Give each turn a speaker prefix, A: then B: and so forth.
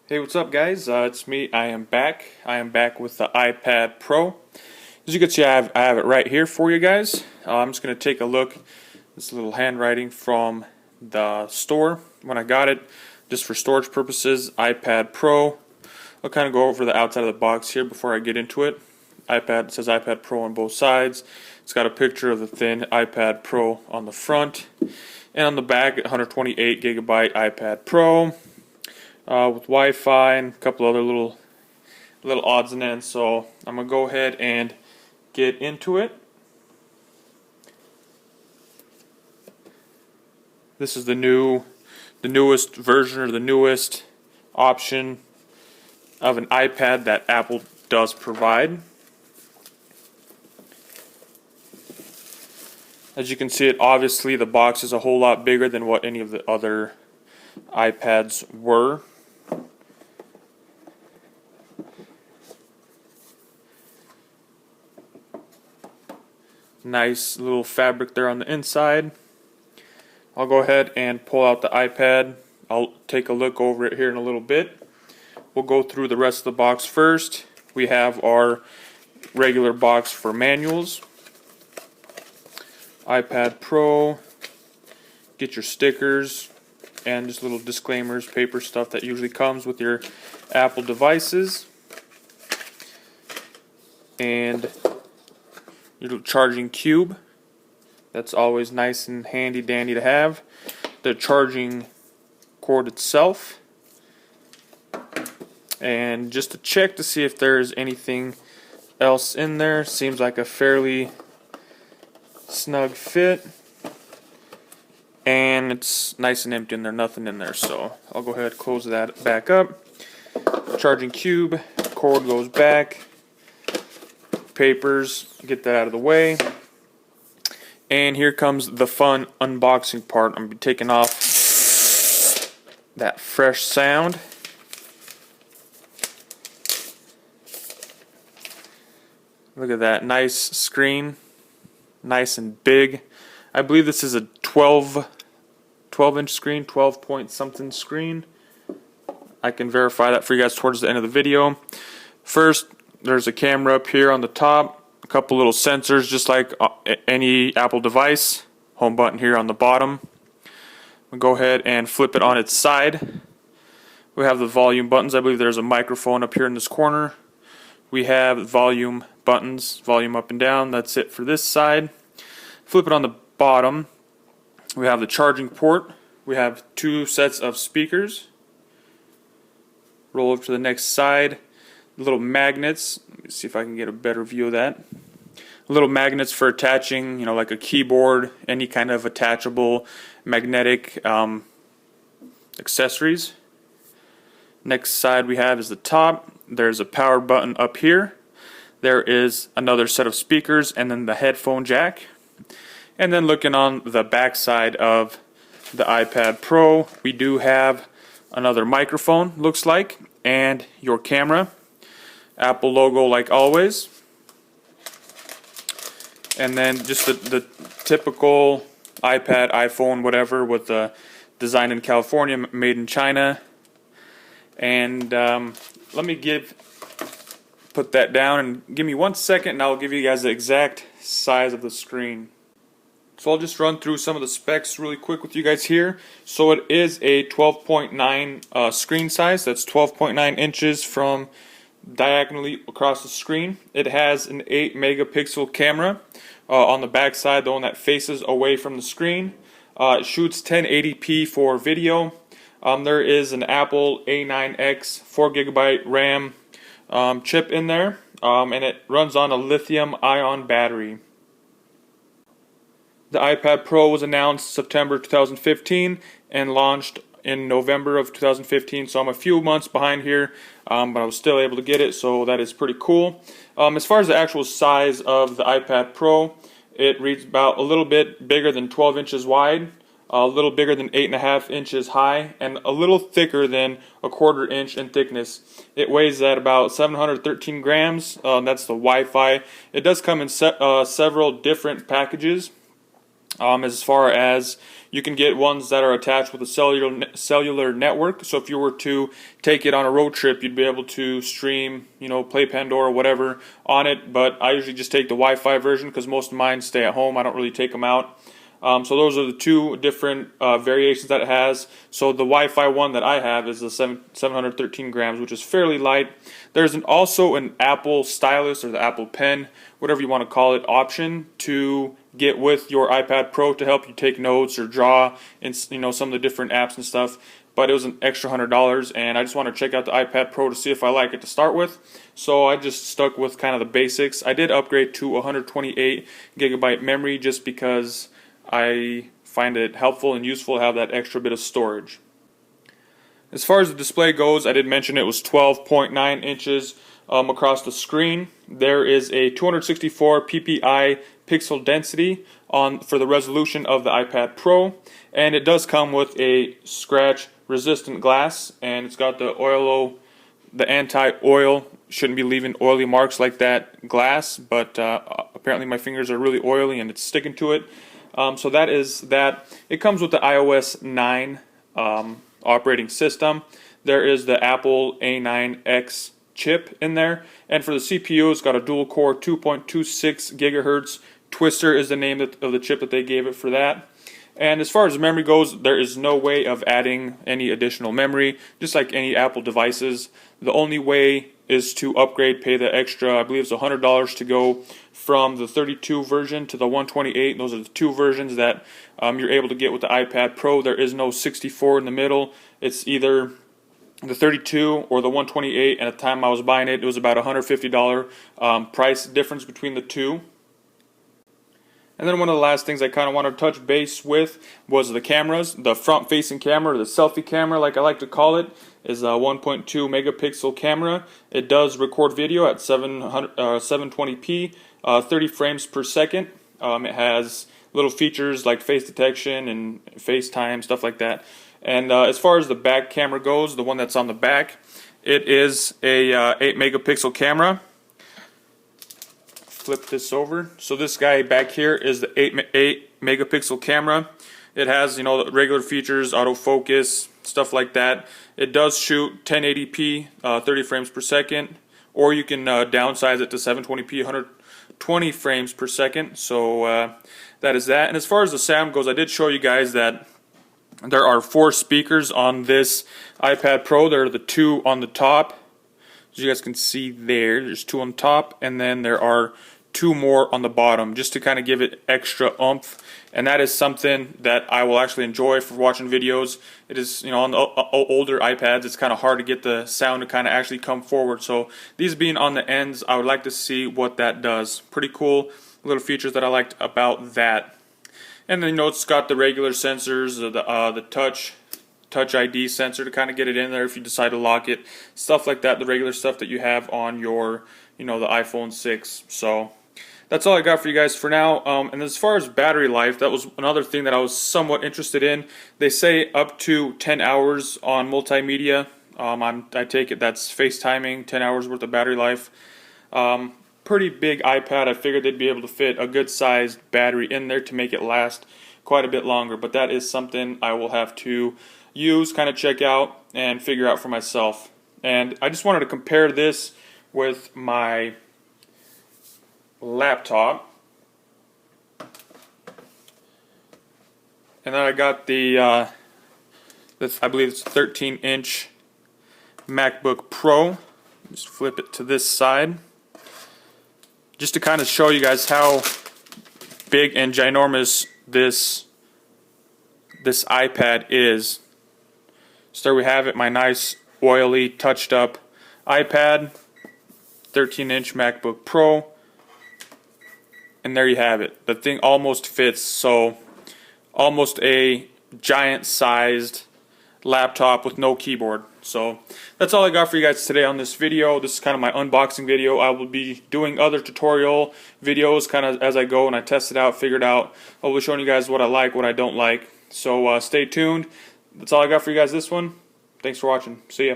A: Hey, what's up, guys? It's me. I am back. I am back with the iPad Pro. As you can see, I have it right here for you guys. I'm just going to take a look. This little handwriting from the store when I got it, just for storage purposes. iPad Pro. I'll kind of go over the outside of the box here before I get into it. It says iPad Pro on both sides. It's got a picture of the thin iPad Pro on the front, and on the back, 128 gigabyte iPad Pro. With Wi-Fi and a couple other little odds and ends. So I'm gonna go ahead and get into it. This is the newest version, or the newest option of an iPad that Apple does provide. As you can see, obviously the box is a whole lot bigger than what any of the other iPads were. Nice little fabric there on the inside. I'll go ahead and pull out the iPad. I'll take a look over it here in a little bit. We'll go through the rest of the box first. We have our regular box for manuals. iPad Pro. Get your stickers and just little disclaimers, paper stuff that usually comes with your Apple devices. And your little charging cube. That's always nice and handy dandy to have. The charging cord itself. And just to check to see if there's anything else in there. Seems like a fairly snug fit. And it's nice and empty in there, nothing in there. So I'll go ahead and close that back up. Charging cube, cord goes back. Papers, get that out of the way. And here comes the fun unboxing part. I'm going to be taking off that fresh sound. Look at that nice screen, nice and big. I believe this is a 12-inch screen, 12 point something screen. I can verify that for you guys towards the end of the video. First, there's a camera up here on the top, a couple little sensors just like any Apple device. Home button here on the bottom. We'll go ahead and flip it on its side. We have the volume buttons. I believe there's a microphone up here in this corner. We have volume buttons, volume up and down. That's it for this side. Flip it on the bottom. We have the charging port. We have two sets of speakers. Roll over to the next side. Little magnets. Let me see if I can get a better view of that. Little magnets for attaching, like a keyboard, any kind of attachable magnetic accessories. Next side we have is the top. There's a power button up here. There is another set of speakers and then the headphone jack. And then looking on the back side of the iPad Pro, we do have another microphone, looks like, and your camera. Apple logo like always. And then just the typical iPad, iPhone, whatever, with the design in California, made in China. And let me put that down and give me 1 second and I'll give you guys the exact size of the screen. So I'll just run through some of the specs really quick with you guys here. So it is a 12.9 screen size. That's 12.9 inches from diagonally across the screen. It has an 8 megapixel camera on the back side, the one that faces away from the screen. It shoots 1080p for video. There is an Apple A9X 4 gigabyte RAM chip in there, and it runs on a lithium-ion battery. The iPad Pro was announced September 2015 and launched in November of 2015, so I'm a few months behind here, but I was still able to get it, so that is pretty cool. As far as the actual size of the iPad Pro, it reads about a little bit bigger than 12 inches wide, a little bigger than 8.5 inches high, and a little thicker than a 1/4 inch in thickness. It weighs at about 713 grams. That's the Wi-Fi. It does come in several different packages. As far as you can get ones that are attached with a cellular network. So if you were to take it on a road trip, you'd be able to stream, play Pandora, whatever on it. But I usually just take the Wi-Fi version because most of mine stay at home. I don't really take them out. So those are the two different variations that it has. So the Wi-Fi one that I have is the 713 grams, which is fairly light. There's also an Apple stylus or the Apple Pen, whatever you want to call it, option to get with your iPad Pro to help you take notes or draw in some of the different apps and stuff. But it was an extra $100, and I just want to check out the iPad Pro to see if I like it to start with. So I just stuck with kind of the basics. I did upgrade to 128 gigabyte memory just because I find it helpful and useful to have that extra bit of storage. As far as the display goes, I did mention it was 12.9 inches across the screen. There is a 264 ppi pixel density for the resolution of the iPad Pro, and it does come with a scratch resistant glass, and it's got the anti-oil, shouldn't be leaving oily marks like that glass, but apparently my fingers are really oily and it's sticking to it. So that is that. It comes with the iOS 9 operating system. There is the Apple A9X chip in there, and for the CPU, it's got a dual-core 2.26 gigahertz Twister is the name of the chip that they gave it for that. And as far as memory goes, there is no way of adding any additional memory, just like any Apple devices. The only way is to upgrade, pay the extra, I believe it's $100 to go from the 32 version to the 128. Those are the two versions that you're able to get with the iPad Pro. There is no 64 in the middle. It's either the 32 or the 128, and at the time I was buying it, it was about $150 price difference between the two. And then one of the last things I kind of want to touch base with was the cameras. The front-facing camera, or the selfie camera like I like to call it, is a 1.2 megapixel camera. It does record video at 720p, 30 frames per second. It has little features like face detection and FaceTime, stuff like that. And as far as the back camera goes, the one that's on the back, it is a 8 megapixel camera. Flip this over. So this guy back here is the 8 megapixel camera. It has, the regular features, autofocus, stuff like that. It does shoot 1080p, 30 frames per second, or you can downsize it to 720p, 120 frames per second. So that is that. And as far as the sound goes, I did show you guys that there are 4 speakers on this iPad Pro. There are the 2 on the top. As you guys can see there's 2 on top, and then there are 2 more on the bottom, just to kind of give it extra oomph. And that is something that I will actually enjoy for watching videos. It is, on the older iPads, it's kind of hard to get the sound to kind of actually come forward. So these being on the ends, I would like to see what that does. Pretty cool little features that I liked about that. And then, it's got the regular sensors, the touch ID sensor to kind of get it in there if you decide to lock it, stuff like that, the regular stuff that you have on your, the iPhone 6. So that's all I got for you guys for now. And as far as battery life, that was another thing that I was somewhat interested in. They say up to 10 hours on multimedia. I take it that's FaceTiming, 10 hours worth of battery life. Pretty big iPad. I figured they'd be able to fit a good sized battery in there to make it last quite a bit longer. But that is something I will have to use, kind of check out, and figure out for myself. And I just wanted to compare this with my laptop. And then I got I believe it's a 13-inch MacBook Pro. Just flip it to this side, just to kind of show you guys how big and ginormous this iPad is. So there we have it, my nice, oily, touched up iPad, 13-inch MacBook Pro, and there you have it. The thing almost fits, so almost a giant-sized laptop with no keyboard. So that's all I got for you guys today on this video. This is kind of my unboxing video. I will be doing other tutorial videos kind of as I go and I test it out, figure it out. I'll be showing you guys what I like, what I don't like. So stay tuned. That's all I got for you guys this one. Thanks for watching. See ya.